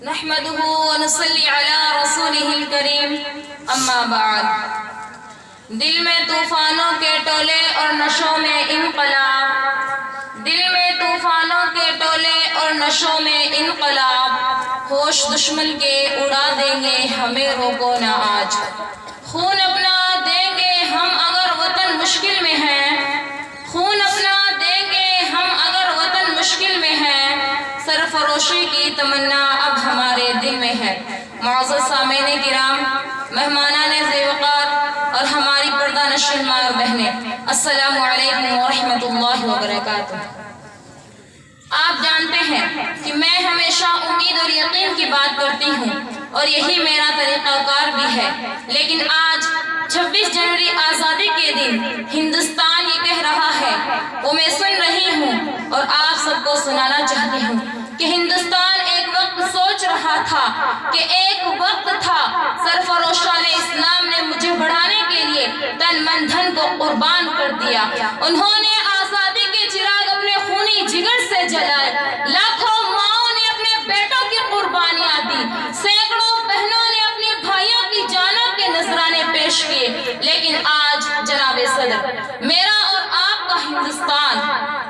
نحمده ونصلي على رسوله الکریم اما بعد۔ دل میں طوفانوں کے ٹولے اور نشوں میں انقلاب، دل میں طوفانوں کے ٹولے اور نشوں میں انقلاب، ہوش دشمن کے اڑا دیں گے ہمیں روکو نہ آج، خون اپنا دیں گے ہم اگر وطن مشکل میں ہے، خون اپنا دیں گے ہم اگر وطن مشکل میں ہے، سرفروشی کی تمنا اب ہمارے دل میں ہے۔ معزز سامعین کرام، مہمانان ذی وقار اور ہماری پردہ نشین ماں اور بہنیں، السلام علیکم ورحمۃ اللہ وبرکاتہ۔ آپ جانتے ہیں کہ میں ہمیشہ امید اور یقین کی بات کرتی ہوں اور یہی میرا طریقہ کار بھی ہے، لیکن آج 26 جنوری آزادی کے دن ہندوستان یہ کہہ رہا ہے، وہ میں سن رہی ہوں اور آپ سب کو سنانا چاہتی ہوں کہ ہندوستان ایک وقت سوچ رہا تھا کہ ایک وقت تھا سرفروشان اسلام نے مجھے بڑھانے کے لیے تن من دھن کو قربان کر دیا، انہوں نے آزادی کے چراغ اپنے خونی جگر سے جلائے، لاکھوں ماؤں نے اپنے بیٹوں کی قربانیاں دی، سینکڑوں بہنوں نے اپنی بھائیوں کی جانوں کے نذرانے پیش کیے، لیکن آج جناب صدر، میرا اور آپ کا ہندوستان،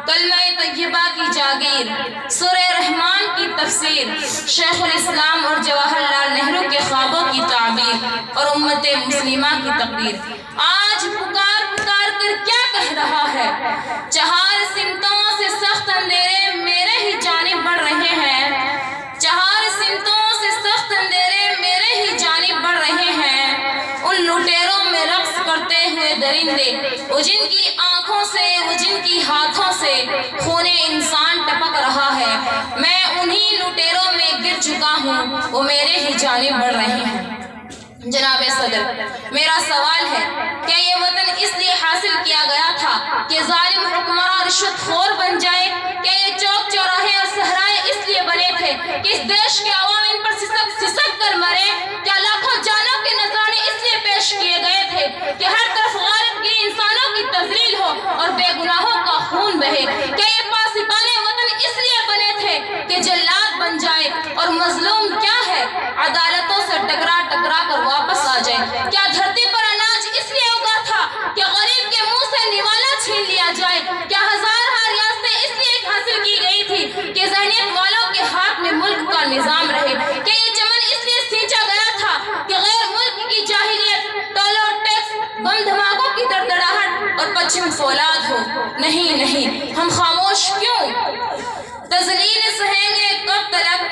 کلمہ طیبہ کی جاگیر، سورہ رحمان کی تفسیر، شیخ الاسلام اور جواہر لال نہرو کے خوابوں کی تعبیر اور امت مسلمہ کی تقدیر، آج پکار پکار کر کیا کہہ رہا ہے؟ چہار سمتوں سے سخت اندھیرے میرے ہی جانب بڑھ رہے ہیں، چہار سمتوں سے سخت اندھیرے میرے ہی جانب بڑھ رہے ہیں، ان لٹیروں میں رقص کرتے ہوئے درندے، وہ جن کی آنکھوں سے، وہ جن کی ہاتھوں سے خون انسان ٹپک رہا ہے، میں انہی لٹیروں میں گر چکا ہوں، وہ میرے ہی جانب بڑھ رہے ہیں۔ جناب صدر، میرا سوال ہے کہ یہ وطن اس لیے حاصل کیا گیا تھا کہ ظالم حکمراں رشوت خور بن جائے؟ کیا یہ چوک چوراہے اور صحرائے اس لیے بنے تھے کہ اس دیش کے عوام ان پر سسک کر مرے؟ کیا لاکھوں جانوں کے نذرانے اس لیے پیش کیے گئے تھے کہ ہر طرف غارت گیر انسانوں کی تذلیل ہو اور بے گناہوں کا خون بہے؟ کیا یہ پاسبان وطن اس لیے بنے تھے کہ جلاد بن جائے اور مظلوم کیا ہے عدالتوں سے ٹکرا ٹکرا کر واپس آ جائے؟ کیا دھرتی پر اناج اس لیے اگا تھا کہ غریب کے منہ سے نوالا چھین لیا جائے؟ کیا ہزارہ ریاستیں اس لیے حاصل کی گئی تھی کہ ذہنیت والوں کے ہاتھ میں ملک کا نظام رہے؟ کیا یہ چمن اس لیے سینچا گیا تھا کہ غیر ملک کی جاہلیت، ٹول اور ٹیکس، بم دھماکوں کی دڑدڑاہٹ اور پچھم فولاد ہو؟ نہیں نہیں، ہم خاموش کیوں؟ تذلیل سہیں گے کب تلک،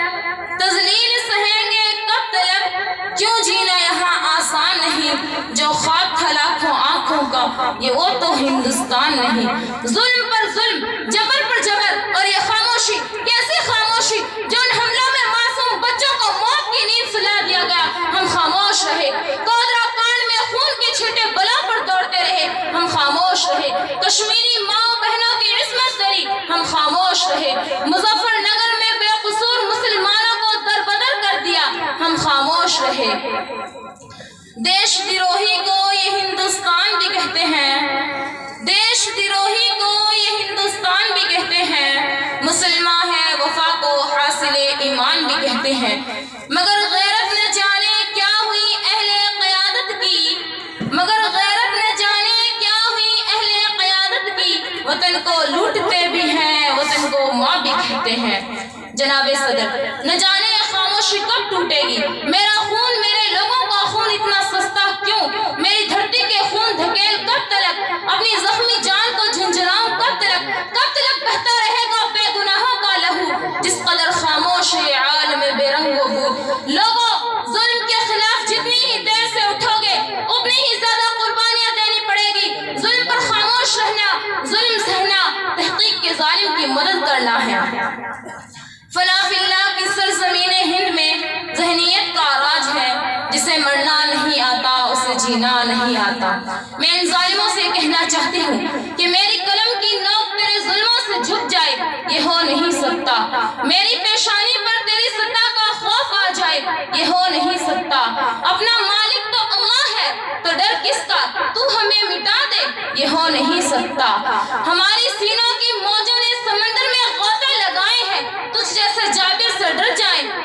تذلیل سہیں گے کب تلک، کیوں جینا یہاں آسان نہیں، جو خواب تھا لاکھوں آنکھوں کا یہ وہ تو ہندوستان نہیں، ظلم پر ظلم، جبر پر جبر، اور یہ خاموشی، کیسی خاموشی جو ان حملوں میں معصوم بچوں کو موت کی نیند سلا دیا گیا، ہم خاموش رہے، کودرا کانڈ میں خون کے چھینٹے بلوں پر دوڑتے رہے، ہم خاموش رہے، کشمیری ماں بہنوں کی عصمت دری، ہم خاموش رہے، مظفر نگر میں بے قصور مسلمانوں کو دربدر کر دیا، ہم خاموش رہے۔ دیش دروہی کو یہ ہندوستان بھی کہتے ہیں، دیش دروہی کو یہ ہندوستان بھی کہتے ہیں، مسلمہ ہے وفا کو حاصل ایمان بھی کہتے ہیں، مگر غیرت نہ جانے کیا ہوئی اہل قیادت کی، مگر غیرت نہ جانے کیا ہوئی اہل قیادت کی، وطن کو لوٹتے بھی ہیں، وطن کو ماں بھی کہتے ہیں۔ جناب صدر، نہ جانے یہ خاموشی کب ٹوٹے گی، میرا خون، میرے لوگوں کا خون اتنا سستا کیوں، میری دھرتی کے خون دھکیل کب تلک، اپنی زخمی جان کو جھنجھلاؤں کب تلک بہتا رہے گا بے گناہوں کا لہو، جس قدر خاموش ہے عالم بے رنگ و بو۔ لوگوں، ظلم کے خلاف جتنی ہی دیر سے اٹھو گے اتنی ہی زیادہ قربانیاں دینی پڑے گی، ظلم پر خاموش رہنا، ظلم سہنا، تحقیق کے ظالم کی مدد کرنا ہے۔ فنا فی اللہ کی سرزمین ہند میں ذہنیت کا راج ہے، جسے مرنا نہیں آتا اسے جینا نہیں آتا۔ میں ان ظالموں سے کہنا چاہتی ہوں کہ میری قلم کی نوک تیرے ظلموں سے جھک جائے، یہ ہو نہیں سکتا، میری پیشانی پر تیری سطح کا خوف آ جائے، یہ ہو نہیں سکتا، اپنا مالک تو اللہ ہے تو ڈر کس کا، تو ہمیں مٹا دے، یہ ہو نہیں سکتا، ہماری سینوں کی موجوں نے سمندر میں غوطے لگائے ہیں، تجھ جیسے جابر سے ڈر جائیں،